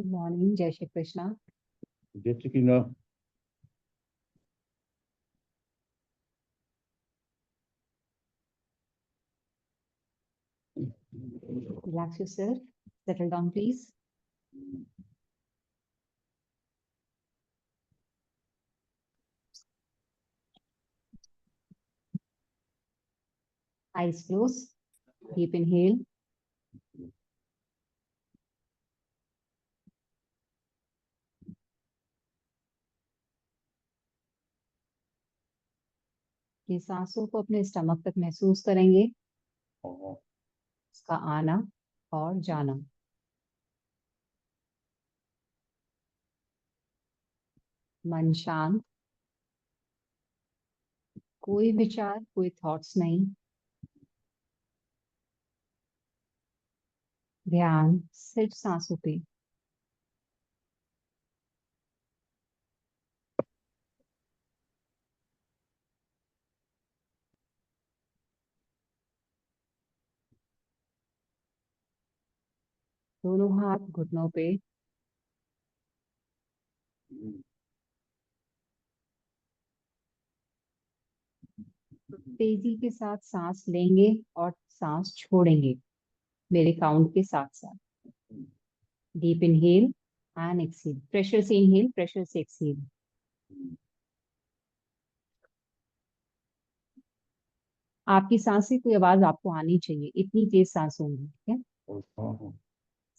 Good morning, जय श्री कृष्णा। जैसे कि ना। Relax yourself. Settle down, please. Eyes closed. Deep inhale. ये सांसों को अपने स्टमक तक महसूस करेंगे, उसका आना और जाना। मन शांत, कोई विचार, कोई थॉट्स नहीं। ध्यान सिर्फ सांसों पे। दोनों हाथ घुटनों पे। तेजी के साथ सांस लेंगे और सांस छोड़ेंगे, मेरे काउंट के साथ साथ। Deep inhale and exhale. Pressure से इनहेल, प्रेशर से एक्सेल। आपकी सांस से कोई आवाज आपको आनी चाहिए, इतनी तेज सांस होंगी, ठीक है।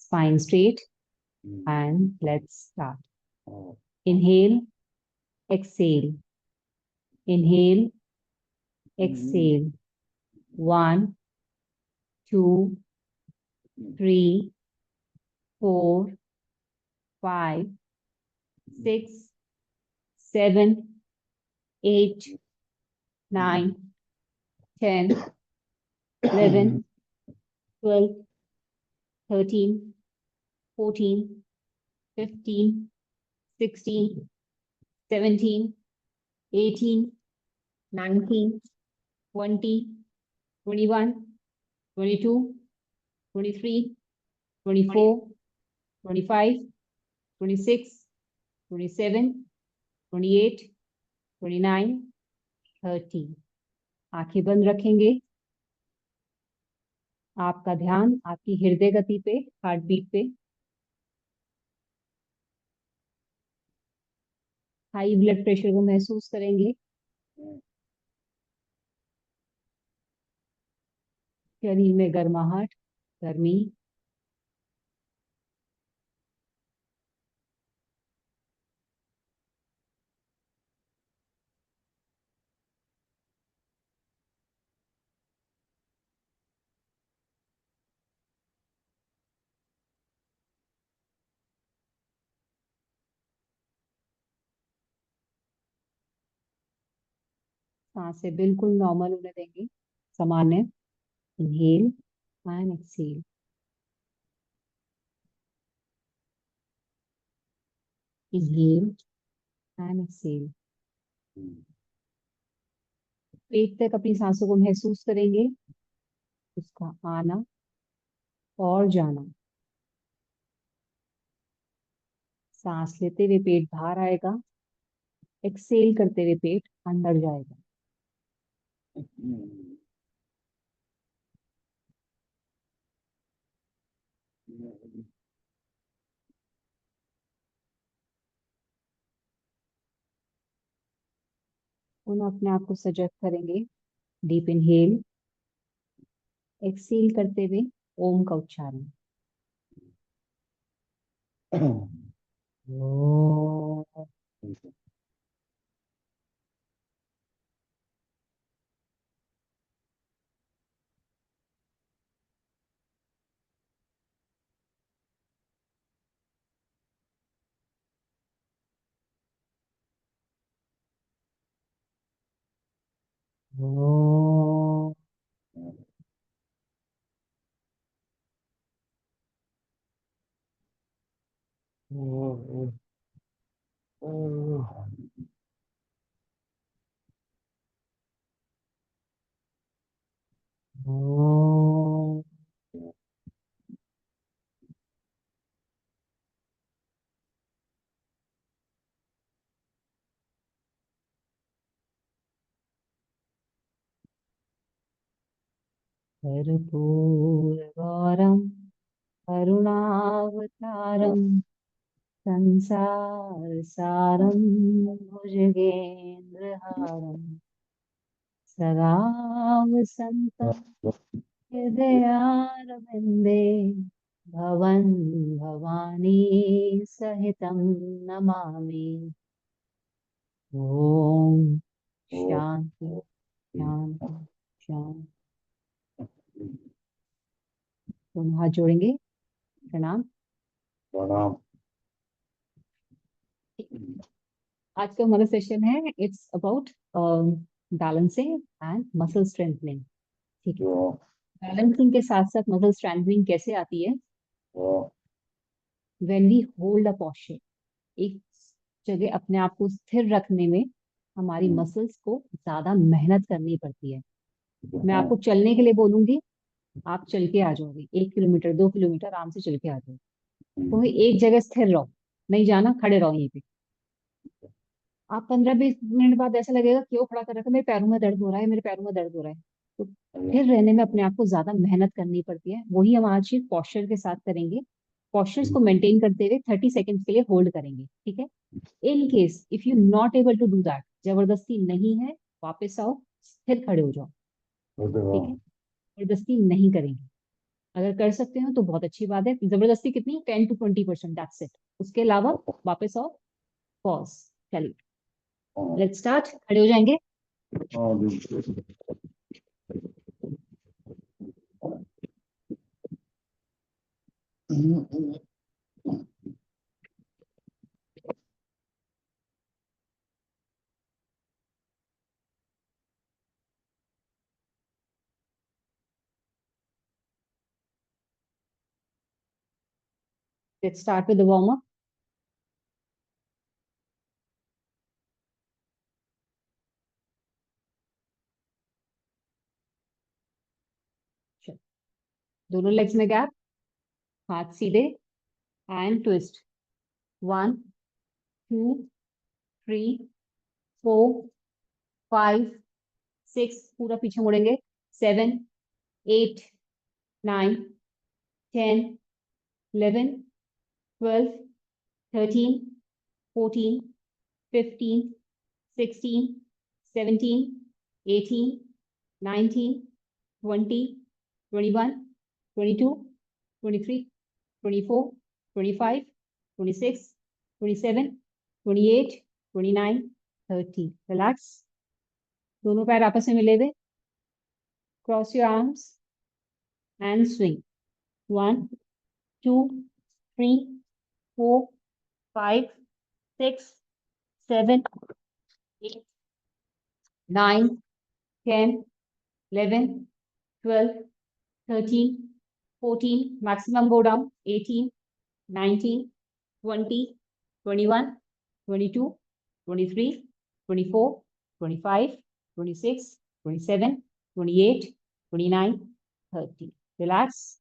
Spine straight and let's start. Inhale, exhale, inhale, exhale. 1, 2, 3, 4, 5, 6, 7, 8, 9, 10, 11, 12, 13, 14, 15, 16, 17, 18, 19, 20, 21, 22, 23, 24, 25, 26, 27, 28, 29, 30। आंखें बंद रखेंगे। आपका ध्यान आपकी हृदय गति पे, हार्ट बीट पे। हाई ब्लड प्रेशर को महसूस करेंगे। शरीर में गर्माहट, गर्मी। सांसें बिल्कुल नॉर्मल होने देंगे, सामान्य। Inhale and exhale. Inhale and exhale. पेट तक अपनी सांसों को महसूस करेंगे, उसका आना और जाना। सांस लेते हुए पेट बाहर आएगा, एक्सेल करते हुए पेट अंदर जाएगा। पुनः अपने आप को सजग करेंगे। डीप इनहेल, एक्सेल करते हुए ओम का उच्चारण। कर्पूरगौरं करुणावतारं संसारसारं भुजगेन्द्रहारं सदा वसन्तं हृदयारविन्दे भवन् भवानी सहितं नमामि। ओम शांति शांति शांति। दोनों हाथ जोड़ेंगे, प्रणाम। प्रणाम। आज का हमारा सेशन है, it's about balancing and muscle strengthening. ठीक है, जो बैलेंसिंग के साथ साथ मसल स्ट्रेंथनिंग कैसे आती है? When we hold a posture, एक जगह अपने आप को स्थिर रखने में हमारी मसल्स को ज्यादा मेहनत करनी पड़ती है। मैं आपको चलने के लिए बोलूंगी, आप चल के आ जाओगे, 1 किलोमीटर 2 किलोमीटर आराम से चल के आ जाओगे। तो एक जगह स्थिर रहो, नहीं जाना, खड़े रहो यहीं पे। आप 15-20 मिनट बाद ऐसा लगेगा क्यों खड़ा कर रखा है, मेरे पैरों में दर्द हो रहा है, मेरे पैरों में दर्द हो रहा है। तो फिर रहने में अपने आप को ज्यादा मेहनत करनी पड़ती है। वही हम आज पॉस्चर के साथ करेंगे। पॉस्चर्स को मेंटेन करते हुए 30 सेकेंड्स के लिए होल्ड करेंगे। ठीक है, in case if you not able to do that, जबरदस्ती नहीं है, वापस आओ, फिर खड़े हो जाओ। ठीक है, जबरदस्ती नहीं करेंगे। अगर कर सकते हो तो बहुत अच्छी बात है। जबरदस्ती कितनी, 10 to 20%, दैट्स इट। उसके अलावा वापस आओ, पॉज। चलिए लेट्स स्टार्ट। खड़े हो जाएंगे। Let's start with the warm up. दोनों लेग्स में गैप, हाथ सीधे एंड ट्विस्ट। 1 2 3 4 5 6, पूरा पीछे मुड़ेंगे। 7 8 9 10 11 12 13 14 15 16 17 18 20 21 22 23 24 25 26 27 28 29 30। दोनों पैर आपस में मिले हुए। Cross your arms and swing. 1 2 3 4 5 6 7 8 9 10 11 12 13 14, maximum go down, 18 19 20 21 22 23 24 25 26 27 28 29 30। Relax.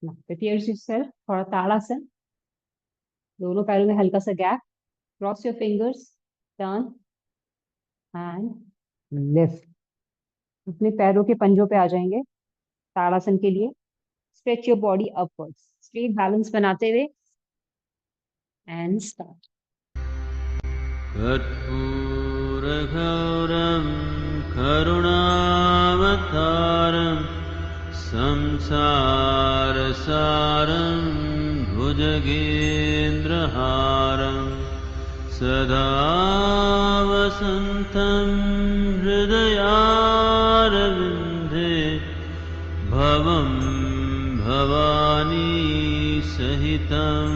Now prepare yourself for a ताड़ासन। दोनों पैरों में हल्का सा gap. Cross your fingers, turn and lift. अपने पैरों के पंजों पे आ जाएंगे ताड़ासन के लिए। Stretch your body upwards, straight balance बनाते हुए एंड स्टार्ट। कर्पूरगौरं करुणावतारं संसारसारं भुजगेन्द्रहारं सदा वसन्तं हृदयारविन्दे भवं भवानी सहितं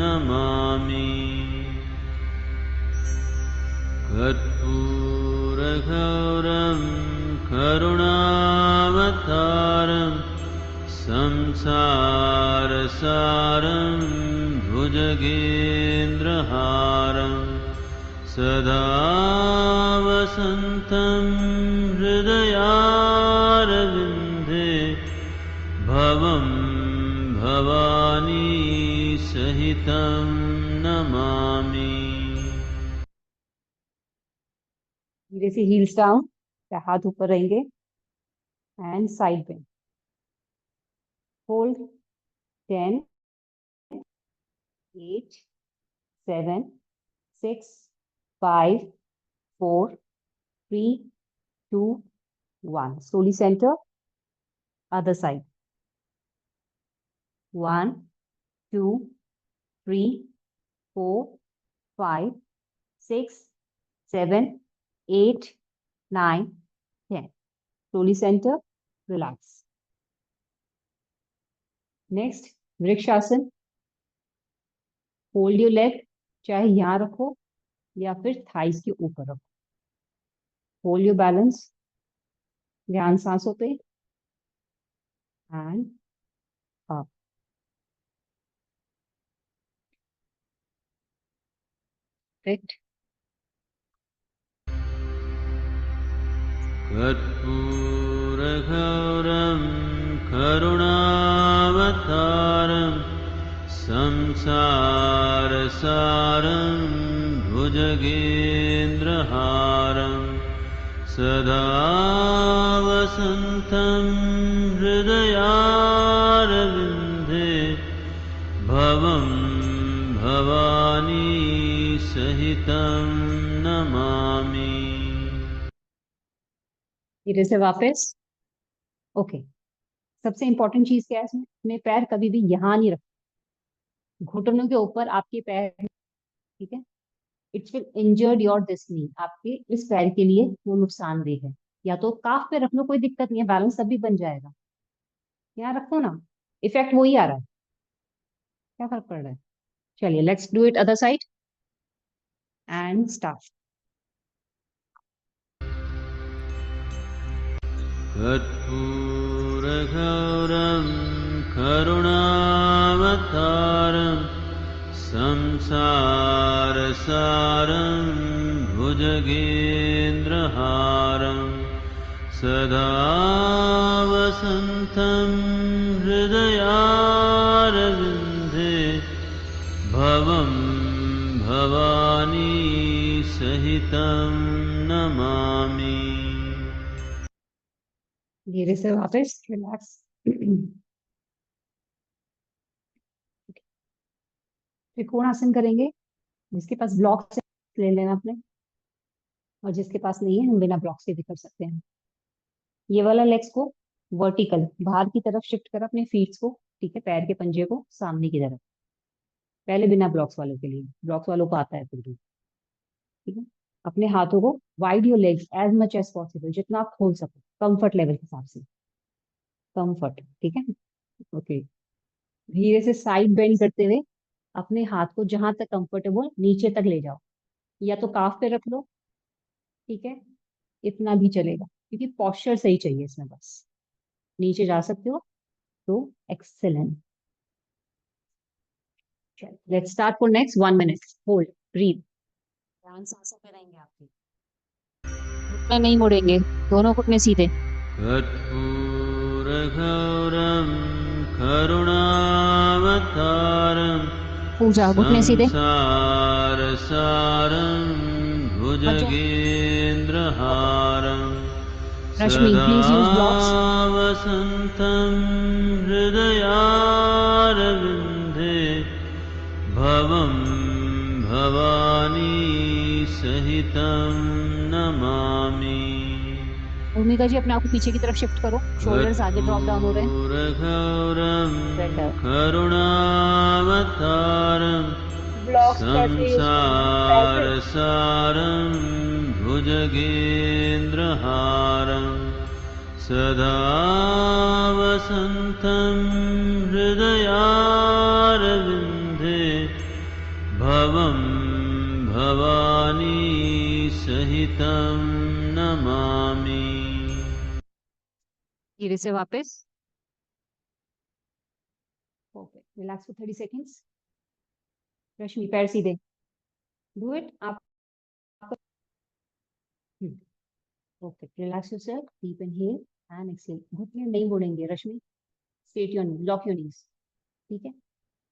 नमामि। कर्पूरगौरं करुणावतारं संसारसारं भुजगेन्द्रहारं सदा वसन्तं हृदयारविन्दे भवं भवानी सहितं नमामि। धीरे से हील्स डाउन, हाथ ऊपर रहेंगे and side bend, hold 10, 8, 7, 6, 5, 4, 3, 2, 1. Slowly center, other side. 1, 2, 3, 4, 5, 6, 7, 8, 9, 10. Slowly center, relax. Next, vrikshasana. Hold your leg, चाहे यहाँ रखो या फिर थाइस के ऊपर रखो. होल्ड योर बैलेंस, ध्यान सांसों पे एंड अप. Perfect. कर्पूरगौरं करुणावतारं संसारसारं भुजगेन्द्रहारं सदा वसन्तं हृदयारविन्दे भवं भवानी सहितं नमामि. धीरे से वापस. ओके. सबसे इंपॉर्टेंट चीज क्या है इसमें, अपने पैर कभी भी यहाँ नहीं रखो, घुटनों के ऊपर आपके पैर. ठीक है. It's will injured your this knee, आपके इस पैर के लिए वो नुकसानदेह है. या तो काफ पे रख लो, कोई दिक्कत नहीं है, बैलेंस तब भी बन जाएगा. यहाँ रखो ना, इफेक्ट वही आ रहा है, क्या फर्क पड़ रहा है. चलिए let's do it other side and start. कर्पूरगौरं करुणावतारं संसारसारं भुजगेन्द्रहारं सदा वसन्तं हृदयारविन्दे भवं भवानी सहितं नमामि. धीरे से वापस, रिलैक्स. त्रिकोणासन करेंगे. जिसके पास ब्लॉक्स ले लेना अपने, और जिसके पास नहीं है हम बिना ब्लॉक्स के भी कर सकते हैं. ये वाला लेग्स को वर्टिकल बाहर की तरफ शिफ्ट कर अपने फीट्स को. ठीक है, पैर के पंजे को सामने की तरफ. पहले बिना ब्लॉक्स वालों के लिए, ब्लॉक्स वालों को आता है फिर भी. ठीक है. अपने हाथों को wide your legs as much as possible, जितना आप खोल सको कंफर्ट लेवल के हिसाब से. कंफर्ट. ठीक है. ओके. धीरे से साइड बेंड करते हुए अपने हाथ को जहां तक कंफर्टेबल नीचे तक ले जाओ, या तो काफ पे रख लो. ठीक है. इतना भी चलेगा, क्योंकि पॉस्चर सही चाहिए इसमें. बस नीचे जा सकते हो तो excellent. Let's start for next 1 minute. Hold, breathe. ध्यान सांसों पे रहेंगे आपके, घुटने नहीं मुड़ेंगे, दोनों घुटने सीधे. कर्पूरगौरं करुणावतारं पूजा, घुटने सीधे. संसारसारं भुजगेन्द्रहारं रश्मि, सदा प्लीज यूज ब्लॉक्स. वसन्तं हृदयारविन्दे भवं भवानी सहितं नमामि. भूमिका जी, अपने आप को पीछे की तरफ शिफ्ट करो, शोल्डर्स आगे ड्रॉप डाउन हो रहे हैं. कर्पूरगौरं बेटर. करुणावतारं ब्लॉक्स कैसे यूज करना है, पैर पे. संसारसारं भुजगेन्द्रहारं सदा वसन्तं हृदयारविन्दे भवं भवानी सहितं नमामि. धीरे से वापस. Okay, relax for 30 seconds. Rashmi, पैर सीधे. डू इट आप. Okay, relax yourself. Deep inhale and exhale. घुटने नहीं मुड़ेंगे Rashmi. Straight your knee, lock your knees. ठीक है.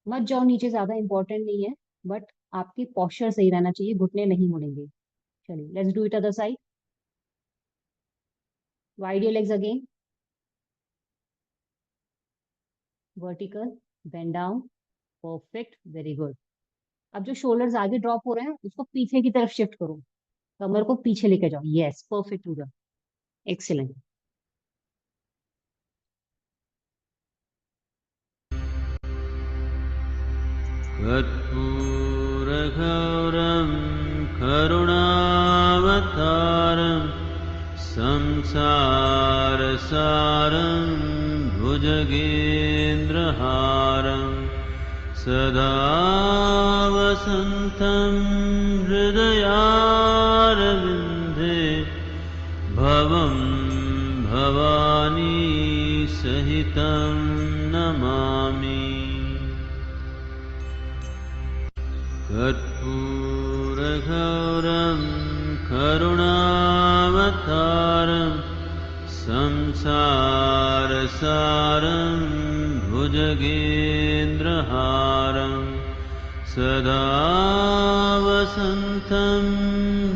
मत जाओ नीचे, ज्यादा इंपॉर्टेंट नहीं है, बट आपकी पोस्चर सही रहना चाहिए, घुटने नहीं मुड़ेंगे. चलिए let's do it other side. Wide your legs again. Vertical, bend down. Perfect, very good. अब जो शोल्डर्स आगे ड्रॉप हो रहे हैं उसको पीछे की तरफ शिफ्ट करो, कमर को पीछे लेके जाओ. यस, परफेक्ट उधर. एक्सीलेंट. कर्पूरगौरं करुणावतारं संसारसारं भुजगेन्द्रहारं सदा वसन्तं हृदयारविन्दे भवं भवानी सहितं नमामि. कर्पूरगौरं करुणावतारं संसारसारं भुजगेन्द्रहारं सदा वसन्तं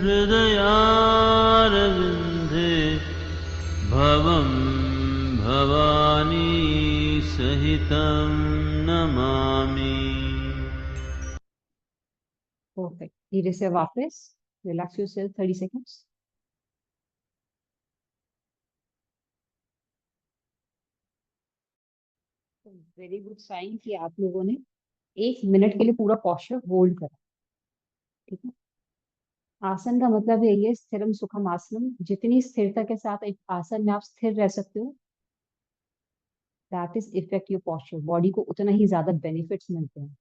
हृदयारविन्दे भवं भवानी सहितं नमामि. परफेक्ट. धीरे से वापस. Relax yourself 30 seconds. Very good sign कि आप लोगों ने 1 मिनट के लिए पूरा पोस्चर होल्ड करा. ठीक है. आसन का मतलब यही है, स्थिरम सुखम आसनम. जितनी स्थिरता के साथ एक आसन में आप स्थिर रह सकते हो, that is effect your posture. Body को उतना ही ज्यादा बेनिफिट्स मिलते हैं.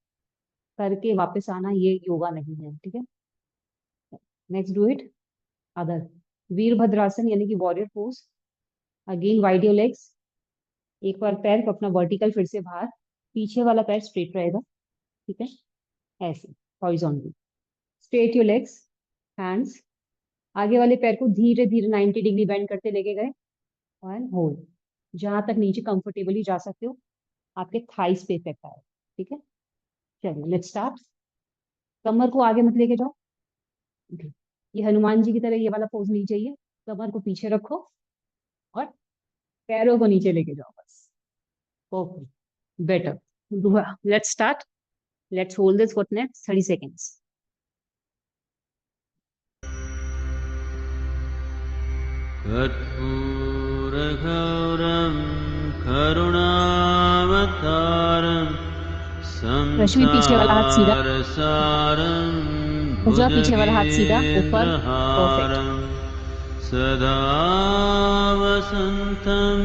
करके वापस आना ये योगा नहीं है. ठीक है. Next do it. Other Virabhadrasana यानी कि warrior pose. Again wide your legs. एक बार पैर को अपना वर्टिकल फिर से बाहर, पीछे वाला पैर स्ट्रेट रहेगा. ठीक है. ऐसे horizontally. Straight your legs. Hands. आगे वाले पैर को धीरे धीरे 90 डिग्री बेंड करते लेके गए एंड होल्ड. जहां तक नीचे कंफर्टेबली जा सकते हो. आपके थाइस पे इफेक्ट आए. ठीक है. चलिए लेट्स स्टार्ट. कमर को आगे मत लेके जाओ. ये हनुमान जी की तरह ये वाला पोज नहीं चाहिए. कमर को पीछे रखो और पैरों को नीचे लेके जाओ बस. Okay, better. Let's start. Let's hold this for next 30 seconds. कर्पूरगौरं करुणावतारं रश्मि पीछे वाला हाथ सीधा. संसारसारं पूजा पीछे वाला हाथ सीधा ऊपर. परफेक्ट. भुजगेन्द्रहारं सदा वसन्तं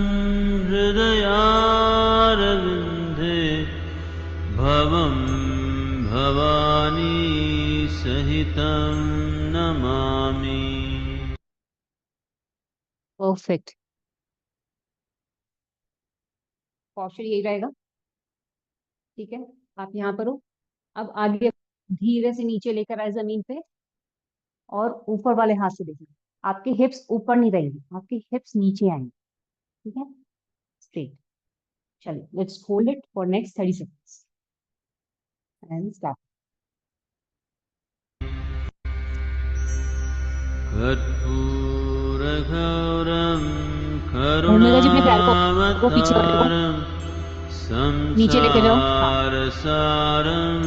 हृदयारविन्दे भवं भवानी सहितं नमामि. परफेक्ट. पोस्चर यही रहेगा. ठीक है. आप यहाँ पर हो. अब आगे धीरे से नीचे लेकर आए जमीन पे और ऊपर वाले हाथ से देखिए. आपके हिप्स ऊपर नहीं रहेंगे, आपके हिप्स नीचे आएंगे. ठीक है. स्ट्रेट. चलिए let's hold it for next 30 seconds and start. कर्पूरगौरं उर्मिला जी अपने पैर को पीछे वाले को करुणावतारं नीचे लेके जाओ. हाँ. संसारसारं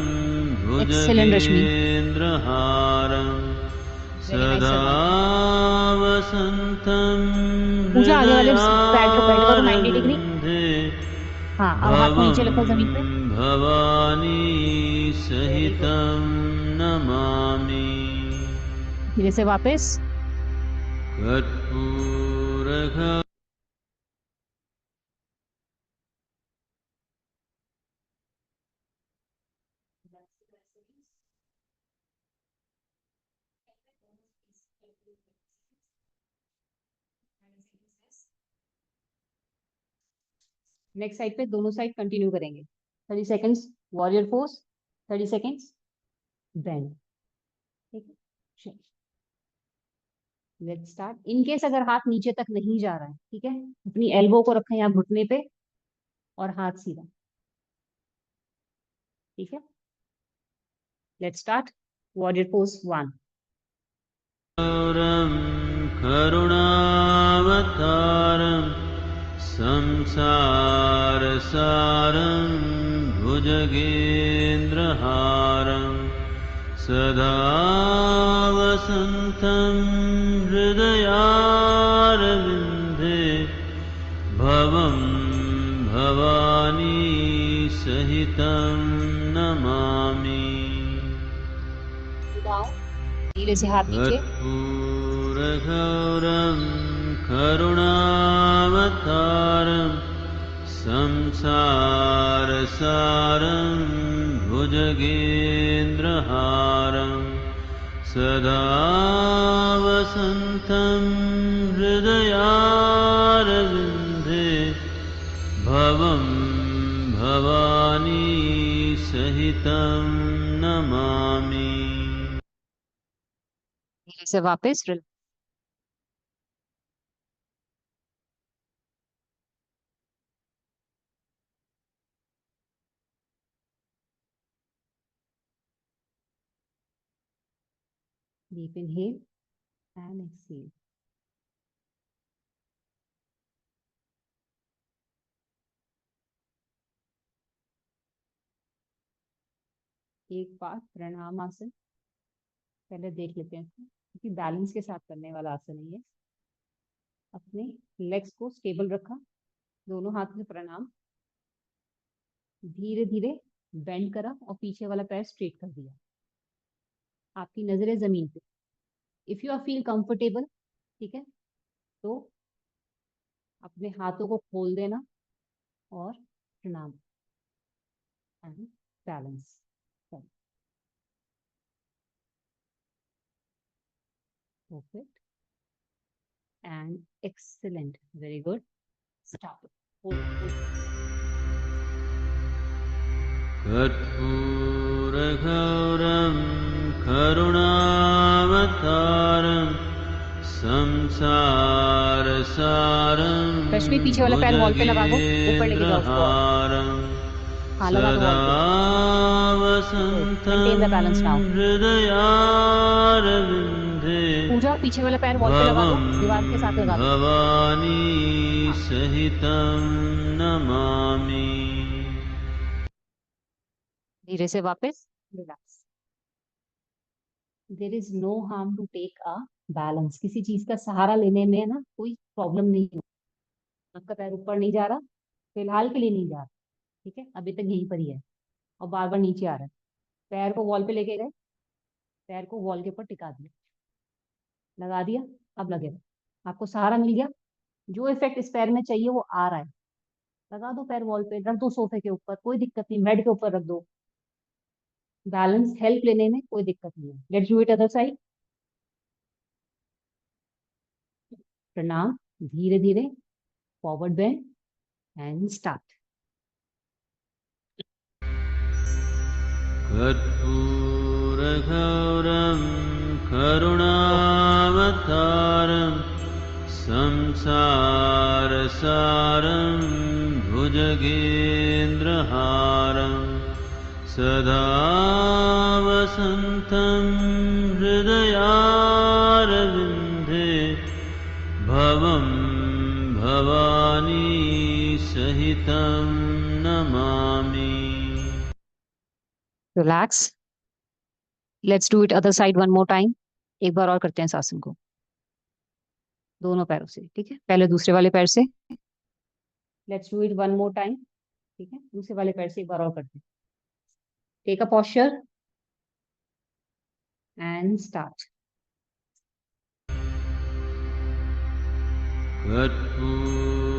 एक्सेलेंट रश्मि. भुजगेन्द्रहारं वेरी नाइस सदा सर्वांग. वसन्तं पूजा आगे वाले पैर को बेंड करो 90 डिग्री. हृदयारविन्दे हाँ, अब हाथ को भवं नीचे रखो जमीन पे. Bhavani very good. सहितं नमामि. धीरे से वापस. कर्पूरगौरं नेक्स्ट साइड पे दोनों साइड कंटिन्यू करेंगे. 30 seconds warrior pose. 30 seconds bend. ठीक है. Let's start. इन केस अगर हाथ नीचे तक नहीं जा रहा है, ठीक है, अपनी एल्बो को रखें यहाँ घुटने पे और हाथ सीधा. ठीक है. Let's start. Warrior pose 1. करुणावतारं संसारसारं भुजगेन्द्रहारं सदा वसन्तं हृदयारविन्दे भवं भवानी सहितं नमामि। धीरे से हाथ नीचे। कर्पूरगौरं करुणावतारं संसारसारं भुजगेन्द्रहारं सदा वसन्तं हृदयारविन्दे भवं भवानी सहितं नमामि। धीरे से वापस। Deep inhale and exhale. एक बार प्रणाम आसन पहले देख लेते हैं इसको, क्योंकि बैलेंस के साथ करने वाला आसन है ये। अपने लेग्स को स्टेबल रखा, दोनों हाथ में प्रणाम, धीरे धीरे बेंड करा और पीछे वाला पैर स्ट्रेट कर दिया। आपकी नजरें जमीन पे। If you are feel comfortable, ठीक है, तो अपने हाथों को खोल देना और प्रणाम and balance. Perfect and excellent. Very good. Stop. Hold. कर्पूरगौरं करुणावतारं संसारसारं रश्मि पीछे वाला पैर वॉल पे लगा दो, ऊपर लेके जाओ उसको और। हाँ, लगा दो वॉल पे। Maintain the balance now. हृदयारविन्दे पूजा पीछे वाला पैर वॉल पे लगा दो, दीवार के साथ लगा दो। भवानी हाँ। सहितं नमामि। धीरे से वापस relax. There is no harm to take a balance. किसी चीज का सहारा लेने में ना कोई प्रॉब्लम नहीं है। आपका पैर ऊपर नहीं जा रहा, फिलहाल के लिए नहीं जा रहा, ठीक है, अभी तक यहीं पर ही है और बार बार नीचे आ रहा है। पैर को वॉल पे लेके गए, पैर को वॉल के ऊपर टिका दिया, लगा दिया, अब लगेगा। आपको सहारा मिल गया, जो इफेक्ट इस पैर में चाहिए वो आ रहा है। लगा दो पैर वॉल पे, रख दो सोफे के ऊपर, कोई दिक्कत नहीं, बेड के ऊपर रख दो। बैलेंस हेल्प लेने में कोई दिक्कत नहीं है। Let's do it other side. प्रणाम, धीरे धीरे फॉरवर्ड बेंड एंड स्टार्ट। कर्पूरगौरं करुणावतारं संसारसारं भुजगेन्द्रहारं सदा वसन्तं हृदयारविन्दे भवं भवानी सहितं Namami. Relax. Let's do it other side one more time. एक बार और करते हैं इस आसन को दोनों पैरों से, ठीक है, पहले दूसरे वाले पैर से। Let's do it one more time, ठीक है, दूसरे वाले पैर से एक बार और करते हैं। Take a posture and start.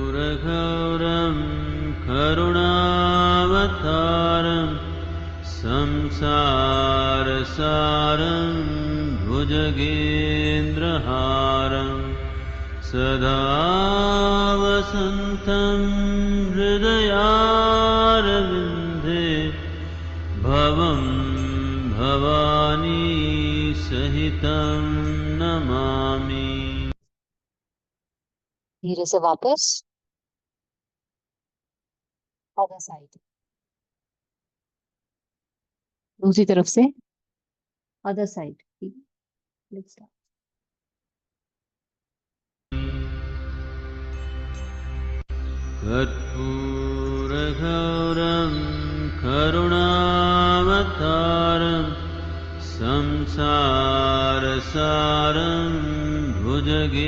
कर्पूरगौरं करुणावतारं संसारसारं भुजगेन्द्रहारं सदा वसन्तं हृदयारविन्दे भवं भवानी सहितं नमामि। धीरे से वापस अदर साइड, दूसरी तरफ से अदर साइड, ठीक है। Let's start. कर्पूरगौरं करुणावतारं संसारसारं भुजगेन्द्रहारं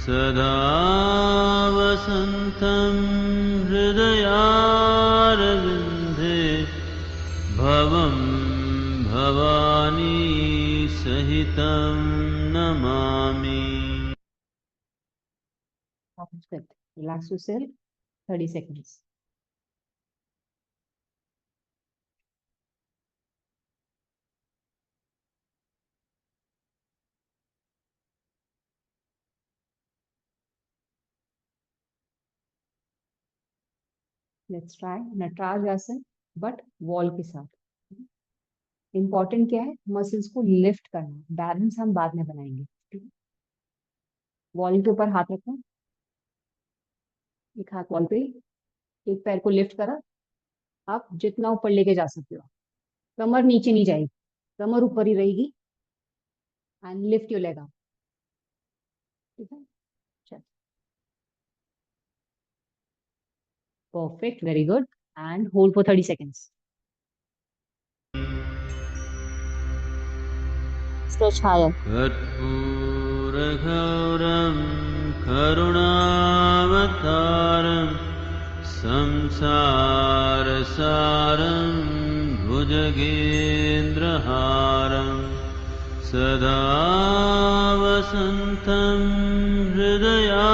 सदा वसन्तं हृदयारविन्दे भवं भवानी सहितं Namami. Good. Relax yourself. 30 seconds. Let's try Nataraj आसन बट वॉल के साथ। इंपॉर्टेंट क्या है, मसल्स को लिफ्ट करना, बैलेंस हम बाद में बनाएंगे। वॉल के ऊपर हाथ रखो, एक हाथ वॉल पे, एक पैर को लिफ्ट करा, आप जितना ऊपर लेके जा सकते हो, कमर नीचे नहीं जाएगी, कमर ऊपर ही रहेगी, and lift your leg up. ठीक है, चल, perfect, very good, and hold for 30 seconds. Stretch higher. कर्पूरगौरं करुणावतारं संसारसारं भुजगेन्द्रहारं सदा वसन्तं हृदयारविन्दे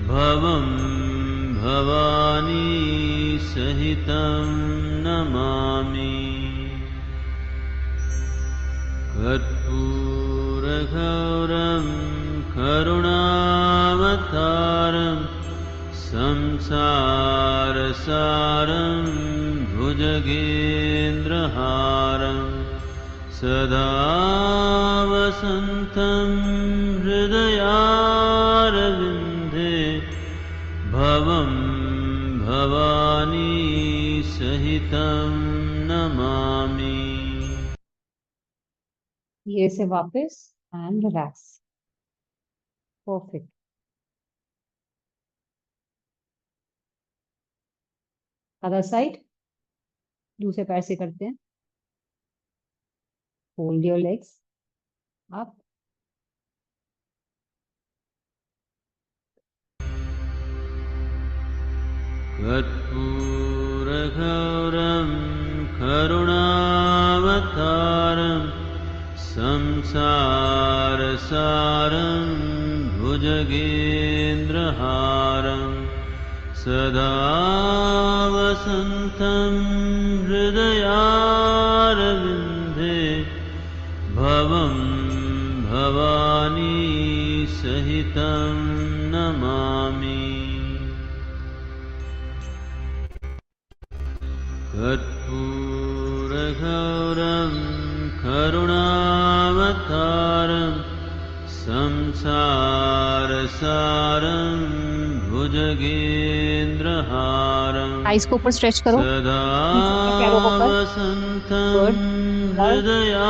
भवं भवानी सहितं नमामि। कर्पूरगौरं करुणावतारं संसारसारं भुजगेन्द्रहारं सदा वसन्तं हृदयारविन्दे भवं भवानी सहितं नमामि। ये से वापस and relax. Perfect. Other side, दूसरे पैर से करते हैं। होल्ड योर लेग्स अप, कर्पूरगौरं करुणावतारं संसारसारं भुजगेन्द्रहारं सदा वसन्तं हृदयारविन्दे भवं भवानी सहितं नमामि। कर्पूरगौरं करुणावतारं संसारसारं भुजगेन्द्रहारं आइस को ऊपर स्ट्रेच करो, सदा नीचे के पैरों को ऊपर। वसन्तं गुड, हृदयारविन्दे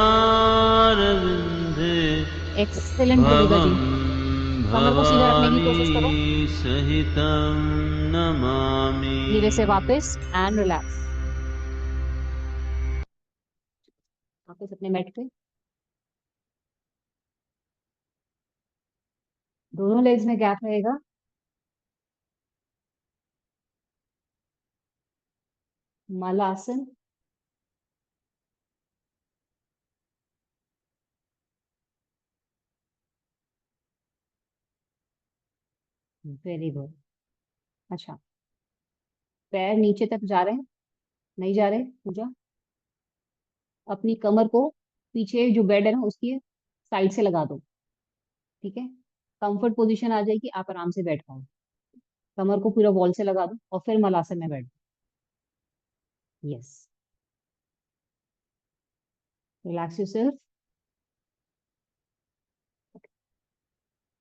एक्सेलेंट भूमिका जी। भवं कमर को सीधा रखने की भवानी कोशिश करो, सहितं नमामि। धीरे से वापस एंड रिलैक्स। वापस अपने मैट पे, दोनों लेग्स में गैप रहेगा। Malasana, very good. अच्छा, पैर नीचे तक जा रहे हैं, नहीं जा रहे पूजा? अपनी कमर को पीछे जो बेड है ना उसकी साइड से लगा दो। ठीक है, कंफर्ट पोजीशन आ जाएगी, आप आराम से बैठ पाओ। कमर को पूरा वॉल से लगा दो और फिर मलासन में बैठ। Yes, relax yourself.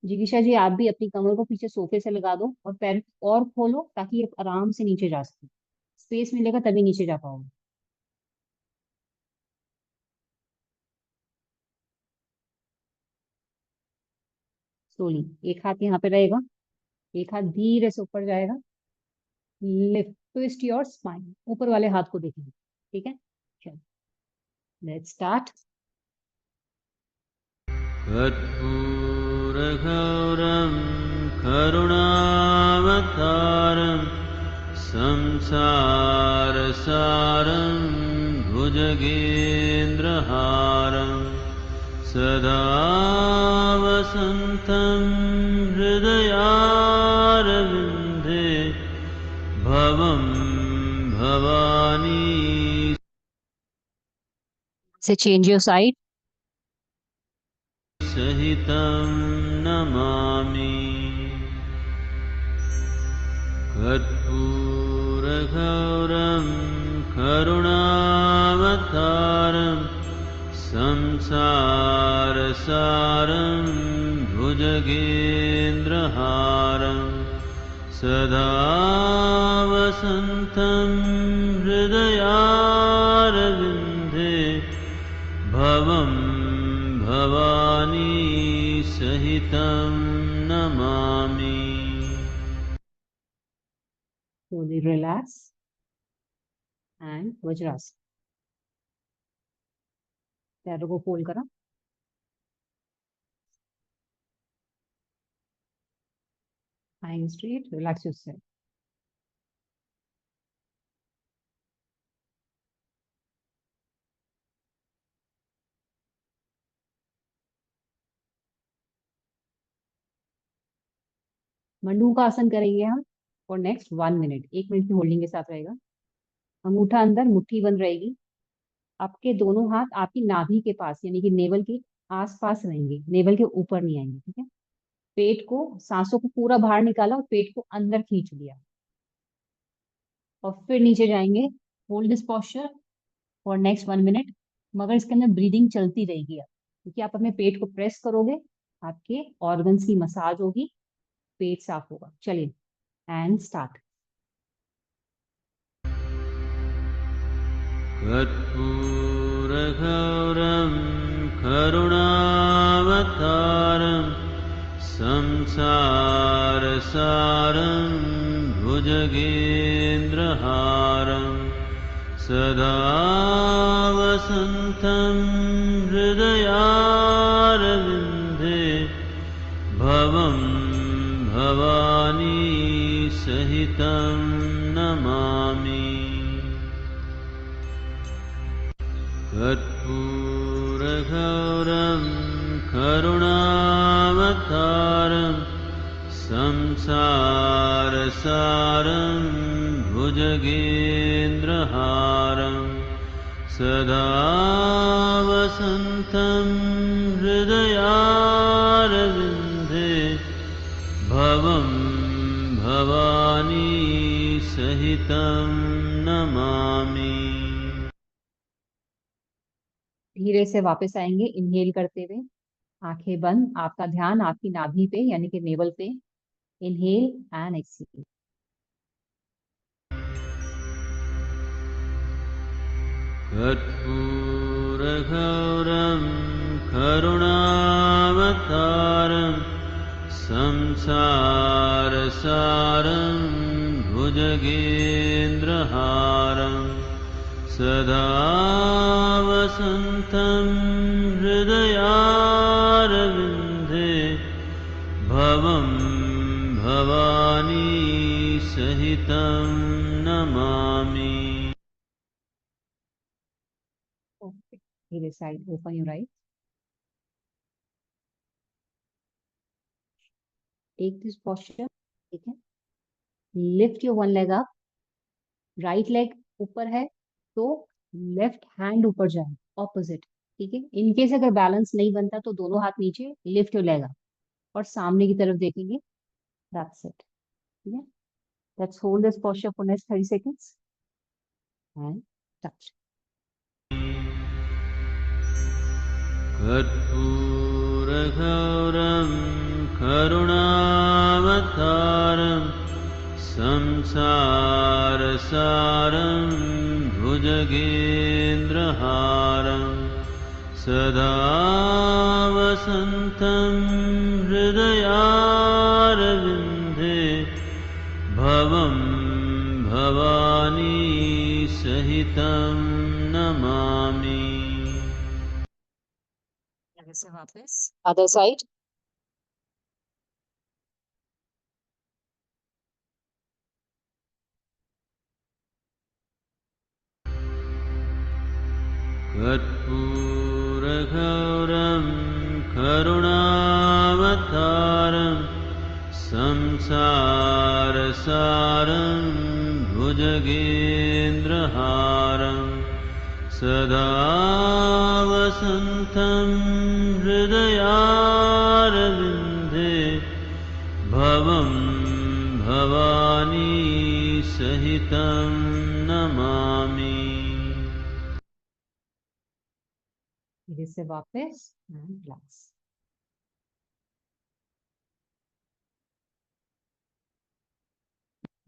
जिगिशा जी, आप भी अपनी कमर को पीछे सोफे से लगा दो और पैर और खोलो ताकि ये आराम से नीचे जा सके। स्पेस मिलेगा तभी नीचे जा पाओगे। स्लोली। एक हाथ यहाँ पे रहेगा, एक हाथ धीरे से ऊपर जाएगा, लिफ्ट, ट्विस्ट योर स्पाइन, ऊपर वाले हाथ को देखेंगे। ठीक है, चलो लेट्स स्टार्ट। कर्पूरगौरं करुणावतारं संसारसारं भुजगेन्द्रहारं सदा वसन्तं हृदयारविन्दे भवं भवानी से चेंज योर साइड। सहितं नमामि। कर्पूरगौरं करुणावतारं संसारसारं भुजगेन्द्रहारं सदा वसन्तं हृदयारविन्दे भवं भवानी सहितं Namami. Slowly relax and vajrasana. पैरों को फोल्ड करो, lying straight, relax yourself। मंडूक आसन करेंगे हम और नेक्स्ट 1 मिनट, 1 मिनट की होल्डिंग के साथ रहेगा। अंगूठा अंदर, मुट्ठी बंद रहेगी। आपके दोनों हाथ आपकी नाभि के पास यानी कि नेवल के आसपास रहेंगे, नेवल के ऊपर नहीं आएंगे। ठीक है, पेट को, सांसों को पूरा बाहर निकाला और पेट को अंदर खींच लिया और फिर नीचे जाएंगे। Hold this posture for next 1 minute, मगर इसके अंदर ब्रीदिंग चलती रहेगी अब, क्योंकि आप अपने पेट को प्रेस करोगे, आपके ऑर्गन्स की मसाज होगी, पेट साफ होगा। चलिए एंड स्टार्ट। कर्पूरगौरं करुणावतारं संसारसारं भुजगेन्द्रहारं सदा वसन्तं हृदयारविन्दे भवं भवानी सहितं नमामि। कर्पूरगौरं करुणावतारं संसारसारं भुजगेन्द्रहारं सदा वसन्तं हृदयारविन्दे भवं भवानी सहितं नमामि। धीरे से वापस आएंगे इनहेल करते हुए, आंखें बंद, आपका ध्यान आपकी नाभि पे यानी कि नेवल पे। Inhale and exhale. कर्पूरगौरं करुणावतारं संसारसारं भुजगेन्द्रहारं सदा वसन्तं हृदयारविन्दे भवं भवानी सहितं नमामि। ओके, धीरे side, open your eyes, take this posture. ठीक है, lift your one leg up, right leg ऊपर है तो लेफ्ट हैंड ऊपर जाए, ऑपोजिट। ठीक है, इनकेस अगर बैलेंस नहीं बनता तो दोनों हाथ नीचे, लिफ्ट योर लेग अप और सामने की तरफ देखेंगे। That's it. ठीक है, let's hold this posture for next 30 seconds and touch. कर्पूरगौरं करुणावतारं संसारसारं भुजगेन्द्रहारं सदा वसन्तं हृदयारविन्दे भवं भवानी सहितं नमामि। से वापस अदर साइड। कर्पूरगौरं करुणावतारं संसारसारं भुजगेन्द्रहारं सदा वसन्तं हृदयारविन्दे भवं भवानी सहितं नमामि। धीरे से वापस रिलैक्स।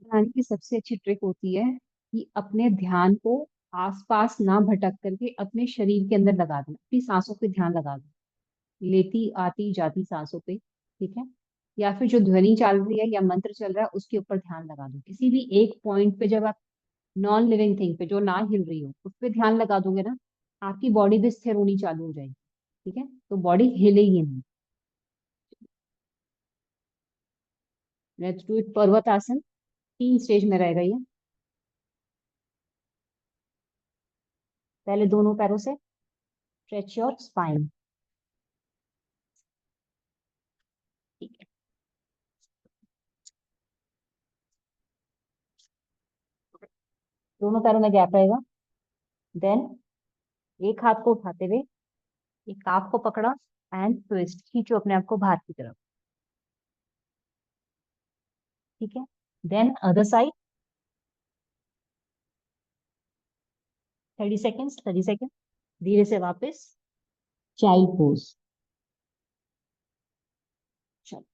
ध्यान की सबसे अच्छी ट्रिक होती है कि अपने ध्यान को आसपास ना भटक करके अपने शरीर के अंदर लगा दो, अपनी सांसों पे ध्यान लगा दो, लेती आती जाती सांसों पे, ठीक है। या फिर जो ध्वनि चल रही है या मंत्र चल रहा है उसके ऊपर ध्यान लगा दो। किसी भी एक पॉइंट पे जब आप नॉन लिविंग थिंग पे जो ना हिल रही हो उस पे ध्यान लगा दोगे ना, आपकी बॉडी भी स्थिर होनी चालू हो जाएगी, ठीक है। तो बॉडी हिलेगी नहीं। Let's do it. पर्वत आसन 3 स्टेज में रहेगा ये। पहले दोनों पैरों से स्ट्रेच योर स्पाइन, ठीक है। दोनों पैरों में गैप रहेगा। देन एक हाथ को उठाते हुए एक काफ को पकड़ा एंड ट्विस्ट, खींचो अपने आप को बाहर की तरफ, ठीक है। Then other side 30 seconds, 30 second. धीरे से वापस चाइल्ड पोज। चलो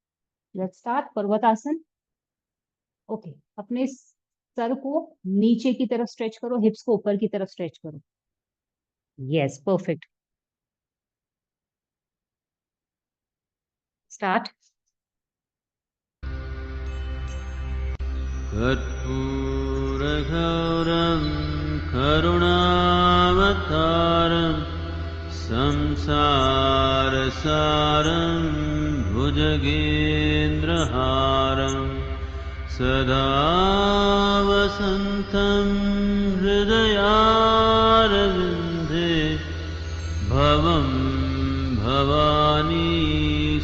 लेट्स स्टार्ट पर्वत आसन। ओके, अपने सर को नीचे की तरफ स्ट्रेच करो, हिप्स को ऊपर की तरफ स्ट्रेच करो। Yes, perfect. स्टार्ट। कर्पूरगौरं करुणावतारं संसारसारं भुजगेन्द्रहारं सदा वसन्तं हृदयारविन्दे भवं भवानी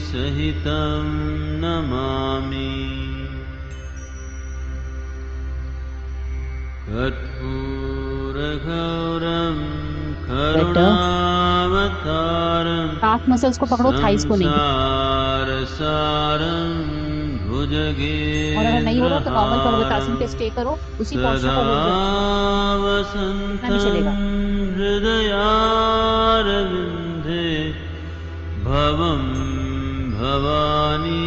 सहितं नमामि। कर्पूरगौरं करुणावतारं काफ मसल्स को पकड़ो, थाइस को नहीं। संसारसारं और अगर नहीं हो रहा तो नॉर्मल पर्वतासन पे भुजगेन्द्रहारं स्टे करो, उसी पोस्चर सदा को होल्ड रखो, इतना भी वसन्तं चलेगा। हृदयारविन्दे भवं भवानी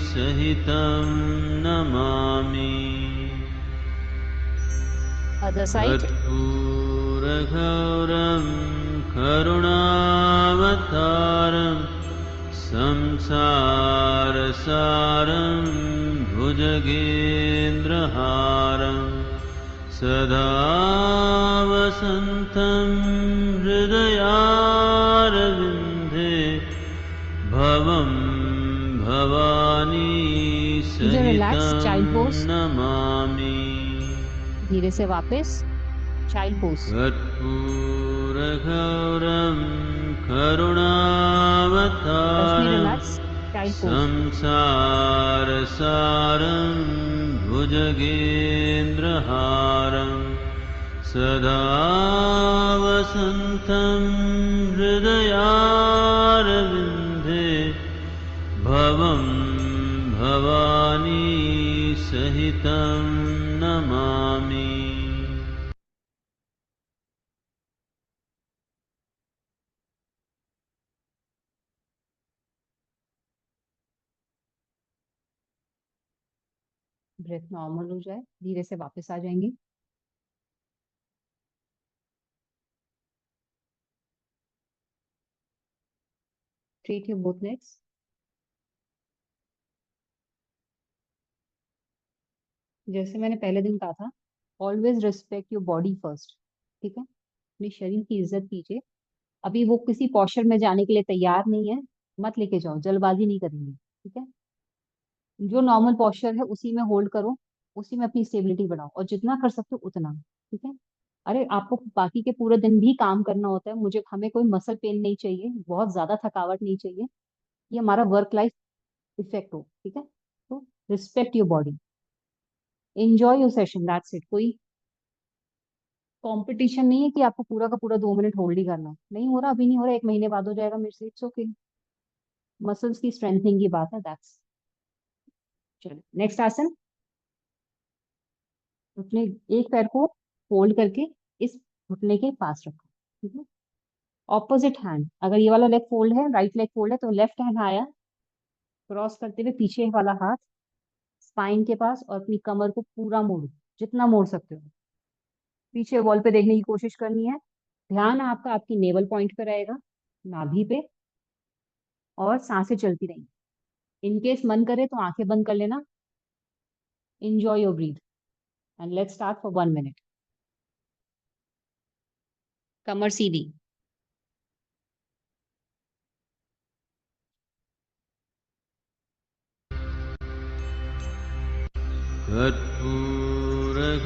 सहितं नमामि। Other side. कर्पूरगौरं करुणावतारं संसारसारं भुजगेन्द्रहारं सदा वसन्तं हृदयारविन्दे भवं भवानी रिलैक्स, सहितं चाइल्ड पोज। नमामि। धीरे से वापस चाइल्ड पोज। कर्पूरगौरं रश्मि करुणावतारं रिलैक्स, चाइल्ड पोज। संसारसारं भुजगेन्द्रहारं सदा वसन्तं हृदयारविन्दे भवं भवानी सहितं नमामि। ब्रेथ नॉर्मल हो जाए, धीरे से वापस आ जाएंगे। Straight your both legs. जैसे मैंने पहले दिन कहा था, always respect your body first. ठीक है, अपने शरीर की इज्जत कीजिए। अभी वो किसी पॉस्चर में जाने के लिए तैयार नहीं है, मत लेके जाओ, जल्दबाजी नहीं करेंगे। ठीक है, जो नॉर्मल पॉस्चर है उसी में होल्ड करो, उसी में अपनी स्टेबिलिटी बढ़ाओ, और जितना कर सकते हो उतना। ठीक है, अरे आपको बाकी के पूरे दिन भी काम करना होता है, मुझे हमें कोई मसल पेन नहीं चाहिए, बहुत ज्यादा थकावट नहीं चाहिए, ये हमारा वर्क लाइफ इफेक्ट हो। ठीक है, तो respect your body, enjoy your session, that's it. कोई कंपटीशन नहीं है कि आपको पूरा का पूरा 2 मिनट होल्ड ही करना है। नहीं हो रहा, अभी नहीं हो रहा, 1 महीने बाद हो जाएगा मेरे से, इट्स ओके। मसल्स की स्ट्रेंथनिंग की बात है, दैट्स। चलो नेक्स्ट आसन। अपने एक पैर को फोल्ड करके इस घुटने के पास रखो। ठीक है, ऑपोजिट हैंड, अगर ये वाला लेग फोल्ड है, राइट लेग फोल्ड है, तो लेफ्ट हैंड आया, क्रॉस करते हुए पीछे वाला हाथ स्पाइन के पास, और अपनी कमर को पूरा मोड़ो, जितना मोड़ सकते हो। पीछे वॉल पे देखने की कोशिश करनी है। ध्यान आपका आपकी नेवल पॉइंट पे रहेगा, नाभि पे, और सांसें चलती रहेंगी। इनकेस मन करे तो आंखें बंद कर लेना। enjoy your breathe and let's start for 1 minute। कमर सीधी। कर्पूरगौरं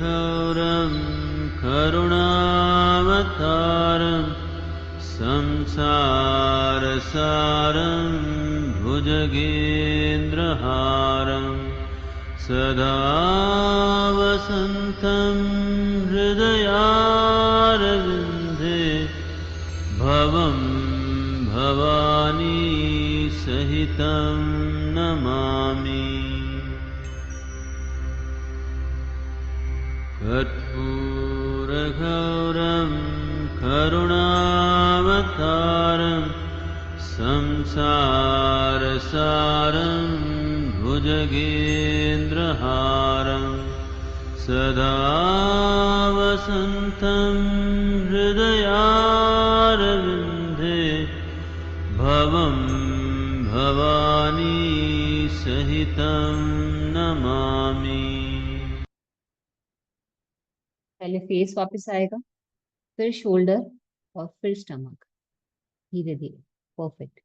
करुणावतारं संसारसारं भुजगेन्द्रहारं सदा वसन्तं हृदयारविन्दे भवं भवानी सहितं नमामि। कर्पूरगौरं करुणावतारं संसारसारं भुजगेन्द्रहारं सदा वसन्तं हृदयारविन्दे भवं भवानी सहितं नमामि। पहले फेस वापस आएगा, फिर शोल्डर, और फिर स्टमक, धीरे धीरे। परफेक्ट।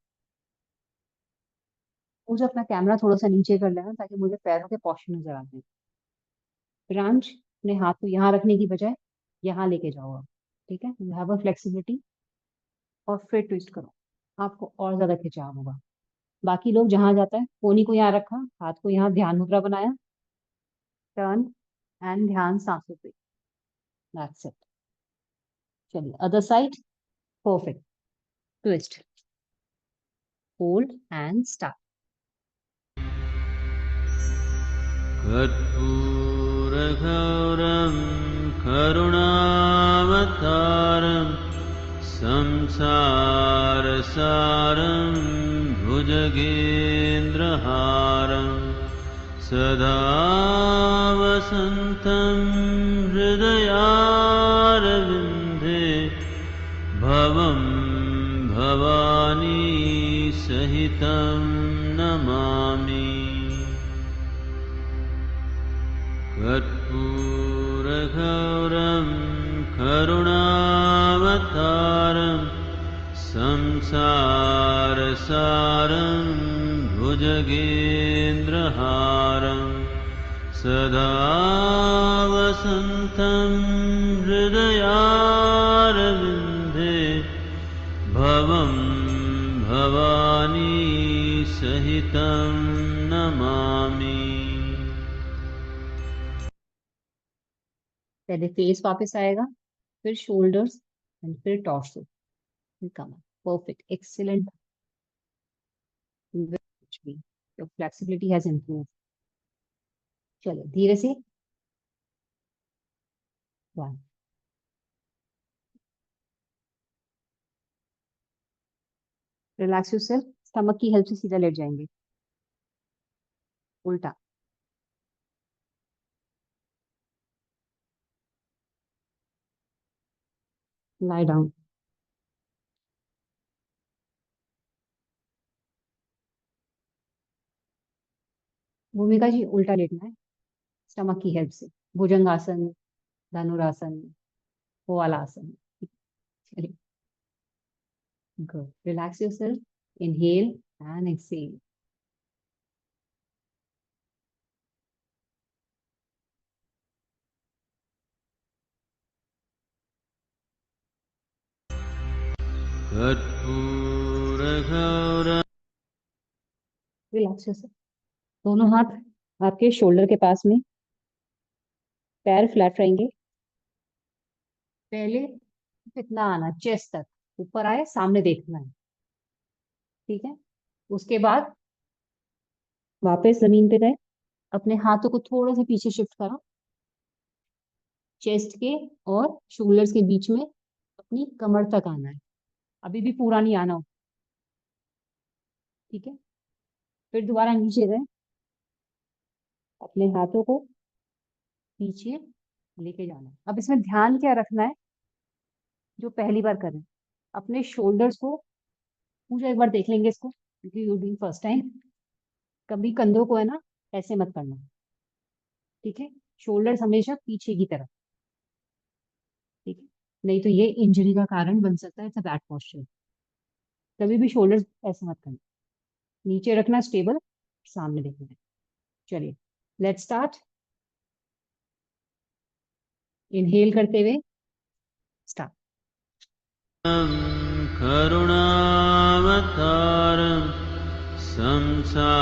मुझे अपना कैमरा थोड़ा सा नीचे कर लेना ताकि मुझे पैरों के पॉस्चर नजर आ जाए। प्रांश, अपने हाथ को यहाँ रखने की बजाय यहाँ लेके जाओ आप। ठीक है, यू हैव अ फ्लेक्सिबिलिटी, और फिर ट्विस्ट करो, आपको और ज्यादा खिंचाव होगा। बाकी लोग जहां जाता है, कोनी को यहाँ रखा, हाथ को यहाँ ध्यान मुद्रा बनाया, टर्न, एंड ध्यान सांसों पे, दैट्स इट। चलिए other side. Perfect. Twist, hold and start. कर्पूरगौरं करुणावतारं संसारसारं भुजगेन्द्रहारं सदा वसन्तं हृदयारविन्दे भवं भवानी सहितं नमामि। कर्पूरगौरं करुणावतारं संसारसारं भुजगेन्द्रहारं सदा वसन्तं हृदयारविन्दे भवं भवानी सहितं नमामि। पहले फेस वापस आएगा, फिर शोल्डर्स, एंड फिर टॉर्सो, फिर कमर। Perfect, excellent. Your flexibility has improve. चलो धीरे से। वन। रिलैक्स योरसेल्फ, स्टमक की हेल्प से सीधा लेट जाएंगे, उल्टा। Lie down. भूमिका जी उल्टा लेटना है स्टमक की हेल्प से। भुजंगासन, धनुरासन, वो वाला आसन। चलिए, good. Relax yourself, inhale and exhale. कर्पूरगौरम् रिलैक्स योरसेल्फ। दोनों हाथ आपके शोल्डर के पास में, पैर फ्लैट रहेंगे। पहले कितना आना, चेस्ट तक ऊपर आए, सामने देखना है, ठीक है। उसके बाद वापस जमीन पे गए, अपने हाथों को थोड़ा सा पीछे शिफ्ट करा, चेस्ट के और शोल्डर्स के बीच में अपनी कमर तक आना है। अभी भी पूरा नहीं आना हो, ठीक है। फिर दोबारा नीचे गए, अपने हाथों को पीछे लेके जाना है। अब इसमें ध्यान क्या रखना है, जो पहली बार करें, अपने शोल्डर्स को पूरा एक बार देख लेंगे इसको, क्योंकि यू डूइंग फर्स्ट टाइम। कभी कंधों को है ना ऐसे मत करना, ठीक है। शोल्डर्स हमेशा पीछे की तरफ, ठीक है। नहीं तो ये इंजरी का कारण बन सकता है। It's a bad posture. कभी भी शोल्डर्स ऐसे मत करना, नीचे रखना स्टेबल, सामने देखना है। चलिए, लेट्स स्टार्ट। इनहेल करते हुए स्टार्ट। करुणावतारं संसारसारं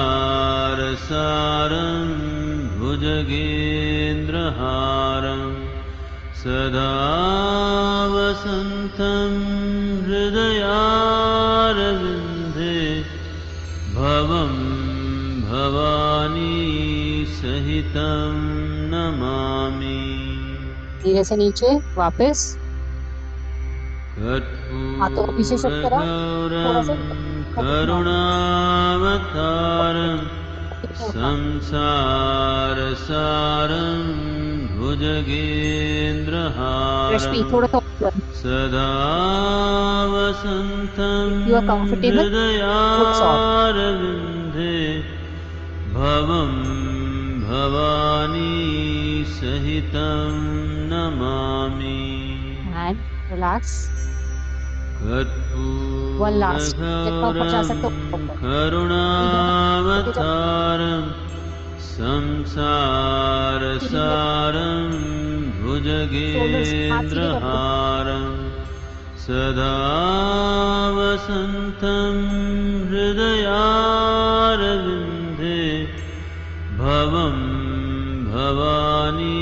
भुजगेन्द्रहारं सदा वसन्तं हृदयारविन्दे भवं भवानी सहितं नमामि। धीरे से नीचे वापस, हाथों को पीछे शिफ्ट करा, थोड़ा कर्पूरगौरं सा करुणावतारं उठा। संसारसारं रश्मि भुजगेन्द्रहारं थोड़ा सा ऊपर। सदा वसन्तं if you are comfortable, good shot. हृदयारविन्दे भवं भवानी सहितं Namami. And relax. One last, जितना ऊपर जा कर्पूरगौरं सकते हो ऊपर। इधर लेके जाओ, करुणावतारं फीलिंग लेके जाओ। संसारसारं शोल्डर्स, हाथ सीधे कर दो। भुजगेन्द्रहारं सदा वसन्तं हृदयारविन्दे भवं भवानी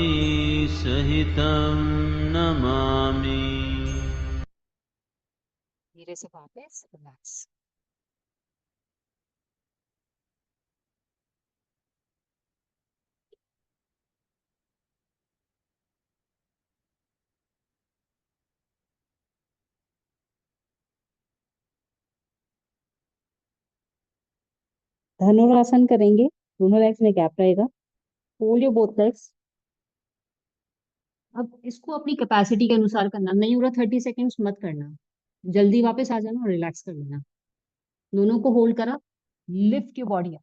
सहितं नमामि। धीरे से वापस रिलैक्स। धनुरासन करेंगे, दोनों लेग्स में गैप रहेगा। Hold your both legs. अब इसको अपनी कैपेसिटी के अनुसार करना, नहीं हो रहा 30 सेकेंड्स मत करना, जल्दी वापस आ जाना और रिलैक्स कर लेना। दोनों को होल्ड करा, लिफ्ट योर बॉडी अप।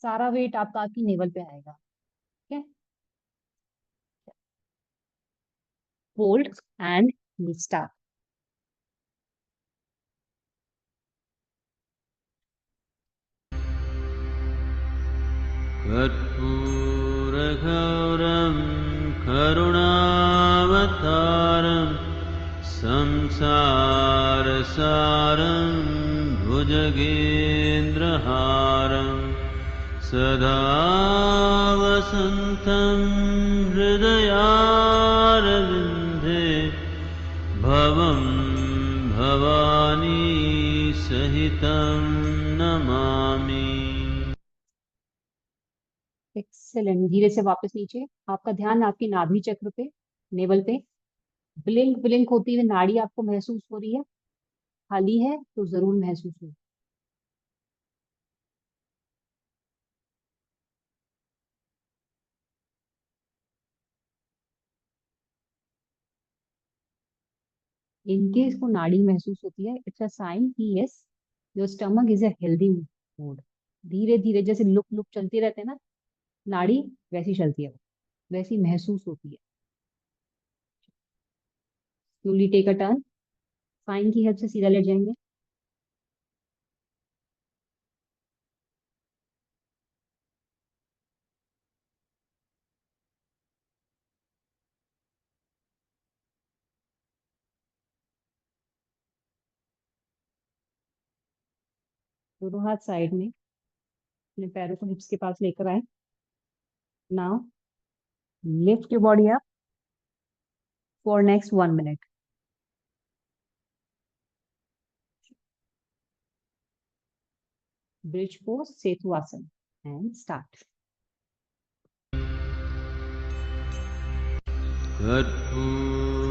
सारा वेट आपका आपकी नेवल पे आएगा, ठीक है। Hold and start. कर्पूरगौरं करुणावतारं संसारसारं भुजगेन्द्रहारं सदा वसन्तं हृदयारविन्दे भवं भवानी सहितं नमामि। एक्सेलेंट। धीरे से वापस नीचे, आपका ध्यान आपकी नाभि चक्र पे, नेवल पे। ब्लिंक ब्लिंक होती हुई नाड़ी आपको महसूस हो रही है? खाली है तो जरूर महसूस हो। इनकेस को नाड़ी महसूस होती है, इट्स अ साइन कि yes, your stomach is a healthy mode. धीरे धीरे जैसे लुप लुप चलती रहते हैं ना नाड़ी, वैसी चलती है वो, वैसी महसूस होती है। Slowly take a turn, sign की हेल्प से सीधा लेट जाएंगे। दोनों हाथ साइड में, अपने पैरों को हिप्स के पास लेकर आए। Now lift your body up for next 1 minute. Bridge pose, Setu asana, and start. कर्पूरगौरं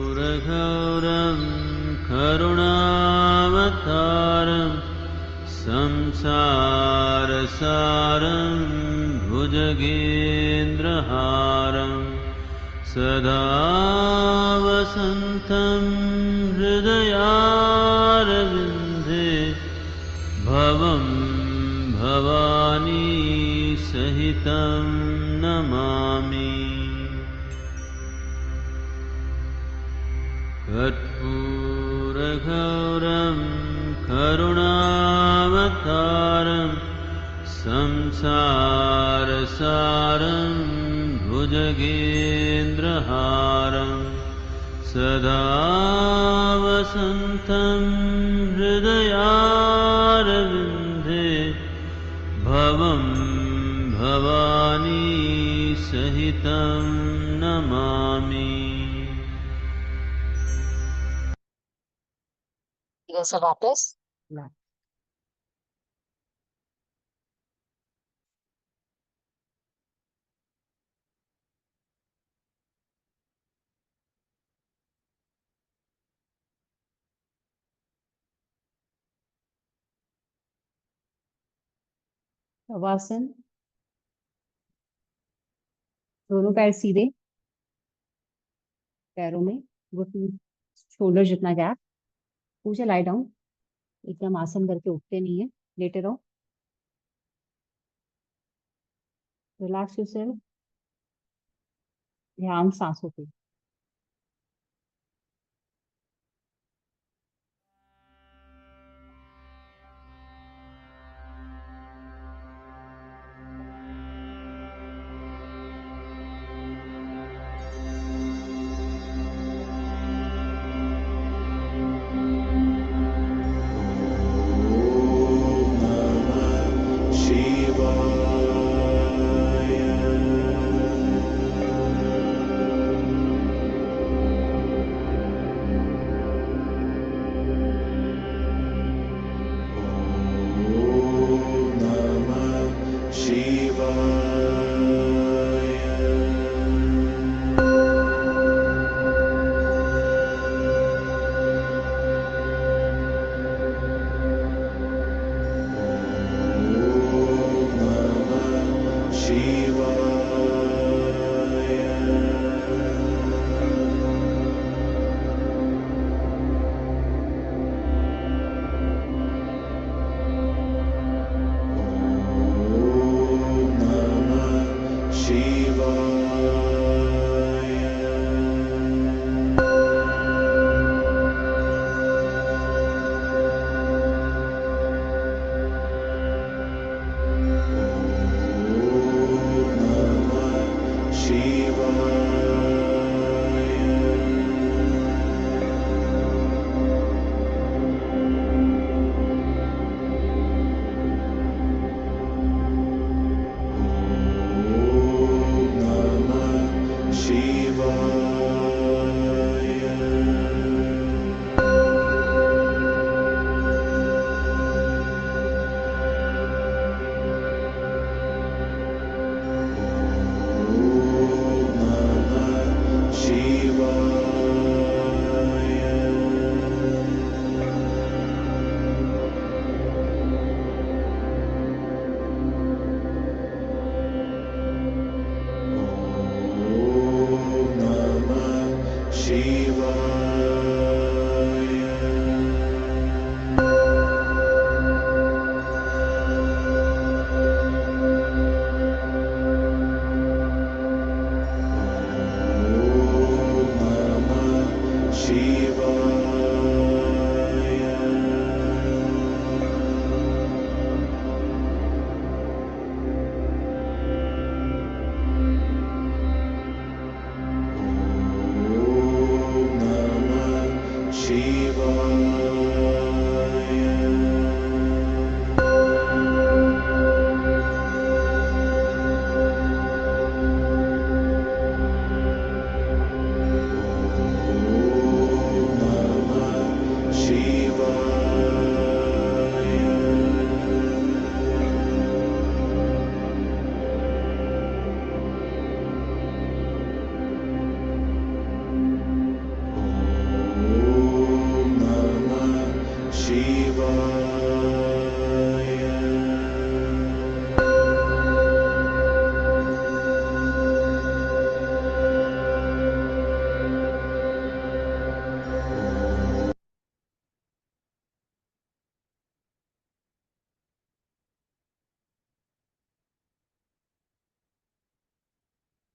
करुणावतारं संसारसारं भुजगेन्द्रहारं सदा वसन्तं हृदयारविन्दे भवं भवानी सहितं नमामि। कर्पूरगौरं करुणावतारं संसारसारं भुजगेन्द्रहारं सदा वसन्तं हृदयारविन्दे भवं भवानी सहितं नमामि। से वापस शवासन। दोनों पैर सीधे, पैरों में घुटने शोल्डर जितना गैप। पूछे लाई डाउन, एकदम आसन करके उठते नहीं है, लेटे रहो। रिलैक्स योरसेल्फ, ध्यान सांसों पे।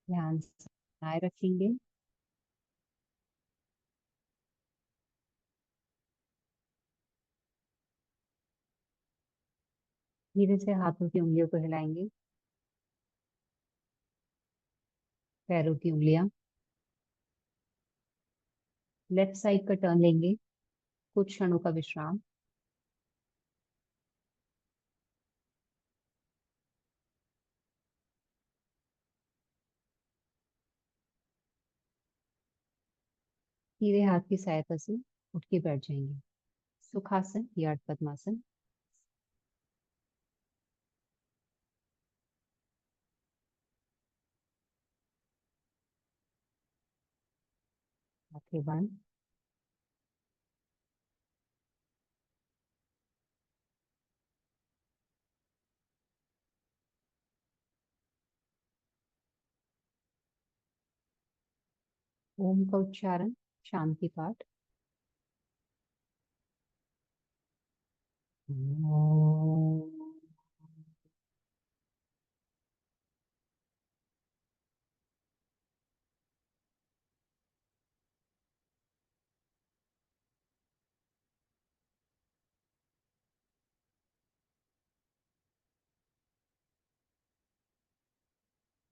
ध्यान बनाए रखेंगे। धीरे से हाथों की उंगलियों को हिलाएंगे, पैरों की उंगलियां। लेफ्ट साइड का टर्न लेंगे, कुछ क्षणों का विश्राम। सीधे हाथ की सहायता से उठ के बैठ जाएंगे। सुखासन या पद्मासन। आंखें बंद। ओम का उच्चारण, शांति पाठ। ओम।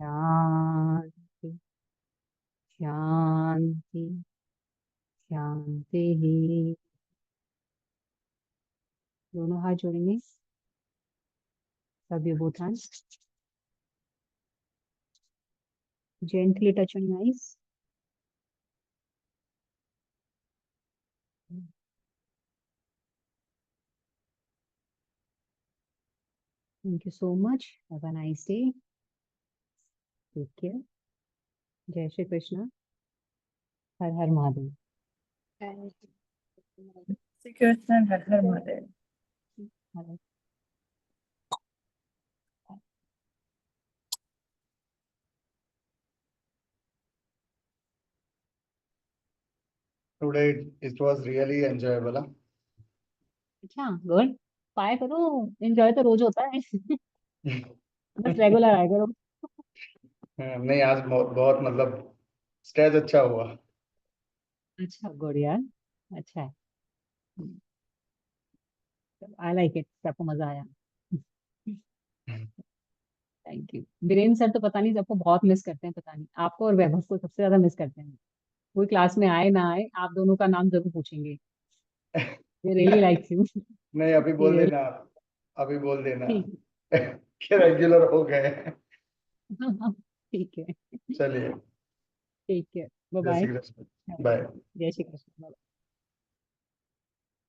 शांति शांति शांति ही। दोनों हाथ जोड़ेंगे, सब both hands. Gently touch on your eyes. Thank you so much. Have a nice day. Take care. जय श्री कृष्ण। हर हर महादेव। श्री कृष्ण, हर हर महादेव। हर- Today it was really enjoyable. Huh? अच्छा, गुड। ट्राई करो, एंजॉय तो रोज होता है। बस रेगुलर आया करो। नहीं, आज बहुत मतलब स्टेज अच्छा हुआ। अच्छा, गुड यार। अच्छा है। I like it. सबको मजा आया। Thank you. बीरेन सर तो पता नहीं, सबको बहुत मिस करते हैं, पता नहीं आपको और वैभव को सबसे ज्यादा मिस करते हैं। कोई क्लास में आए ना आए, आप दोनों का नाम जरूर पूछेंगे। They really like you. नहीं, अभी बोल देना, अभी बोल देना ठीक कि रेगुलर हो गए। है। ठीक है। चलिए, ठीक है। बाय जय बाय। श्री कृष्ण, बाय। जय श्री कृष्ण।